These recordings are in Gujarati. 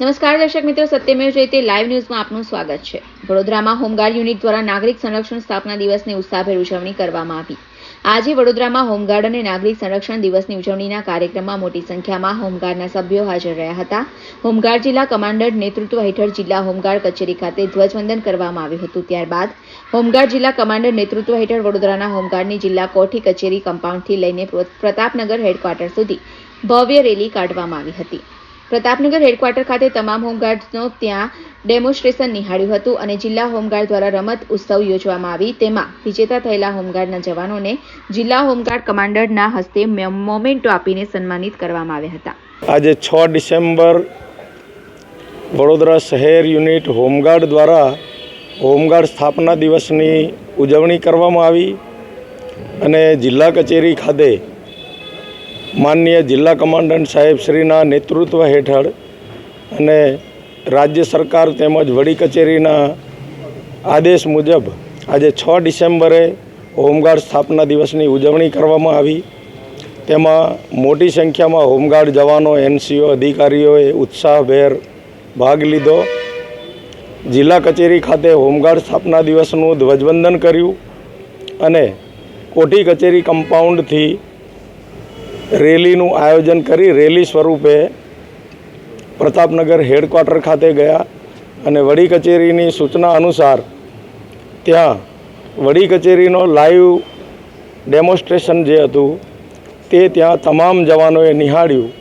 નમસ્કાર દર્શક મિત્રો, સત્યમેવ જયતે લાઈવ ન્યૂઝમાં આપનું સ્વાગત છે। વડોદરામાં હોમગાર્ડ યુનિટ દ્વારા નાગરિક સંરક્ષણ સ્થાપના દિવસની ઉત્સાહભેર ઉજવણી કરવામાં આવી। આજે વડોદરામાં હોમગાર્ડ અને નાગરિક સંરક્ષણ દિવસની ઉજવણીના કાર્યક્રમમાં મોટી સંખ્યામાં હોમગાર્ડના સભ્યો હાજર રહ્યા હતા। હોમગાર્ડ જિલ્લા કમાન્ડર નેતૃત્વ હેઠળ જિલ્લા હોમગાર્ડ કચેરી ખાતે ધ્વજવંદન કરવામાં આવ્યું હતું। ત્યારબાદ હોમગાર્ડ જિલ્લા કમાન્ડર નેતૃત્વ હેઠળ વડોદરાના હોમગાર્ડની જિલ્લા કોઠી કચેરી કમ્પાઉન્ડથી લઈને પ્રતાપનગર હેડક્વાર્ટર સુધી ભવ્ય રેલી કાઢવામાં આવી હતી। પ્રતાપનગર હેડક્વાર્ટર ખાતે તમામ હોમગાર્ડ્સનો ત્યાં ડેમોન્સ્ટ્રેશન નિહાળ્યું હતું અને જિલ્લા હોમગાર્ડ દ્વારા રમત ઉત્સવ યોજવામાં આવી। તેમાં વિજેતા થયેલા હોમગાર્ડના જવાનોને જિલ્લા હોમગાર્ડ કમાન્ડરના હસ્તે મોમેન્ટો આપીને સન્માનિત કરવામાં આવ્યા હતા। આજે 6 ડિસેમ્બર વડોદરા શહેર યુનિટ હોમગાર્ડ દ્વારા હોમગાર્ડ સ્થાપના દિવસની ઉજવણી કરવામાં આવી અને જિલ્લા કચેરી ખાતે માનનીય જિલ્લા કમાન્ડન્ટ સાહેબ શ્રીના નેતૃત્વ હેઠળ અને રાજ્ય સરકાર તેમજ વડી કચેરીના આદેશ મુજબ આજે 6 ડિસેમ્બરે હોમગાર્ડ સ્થાપના દિવસની ઉજવણી કરવામાં આવી। તેમાં મોટી સંખ્યામાં હોમગાર્ડ જવાનો, એનસીઓ અધિકારીઓએ ઉત્સાહભેર ભાગ લીધો। જિલ્લા કચેરી ખાતે હોમગાર્ડ સ્થાપના દિવસનું ધ્વજવંદન કર્યું અને કોઠી કચેરી કમ્પાઉન્ડથી રેલીનું આયોજન કરી રેલી સ્વરૂપે પ્રતાપનગર હેડક્વાર્ટર ખાતે ગયા અને વડી કચેરીની સૂચના અનુસાર ત્યાં વડી કચેરીનો લાઈવ ડેમોન્સ્ટ્રેશન જે હતું તે ત્યાં તમામ જવાનોએ નિહાળ્યું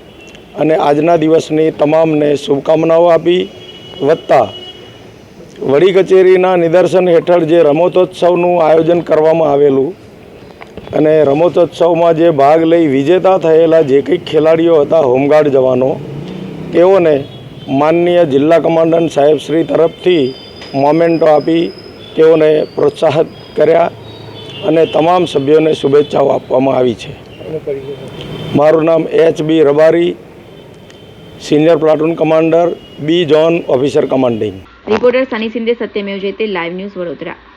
અને આજના દિવસની તમામને શુભકામનાઓ આપી। વત્તા વડી કચેરીના નિદર્શન હેઠળ જે રમતોત્સવનું આયોજન કરવામાં આવેલું અને રમતોત્સવમાં જે ભાગ લઈ વિજેતા થયેલા જે કંઈક ખેલાડીઓ હતા હોમગાર્ડ જવાનો, તેઓને માનનીય જિલ્લા કમાન્ડન્ટ સાહેબ શ્રી તરફથી મોમેન્ટો આપી તેઓને પ્રોત્સાહિત કર્યા અને તમામ સભ્યોને શુભેચ્છાઓ આપવામાં આવી છે। મારું નામ HB રબારી, senior platoon commander, B zone officer commanding. Reporter Sunny Shinde, Satyamev Jayate live news Vadodara.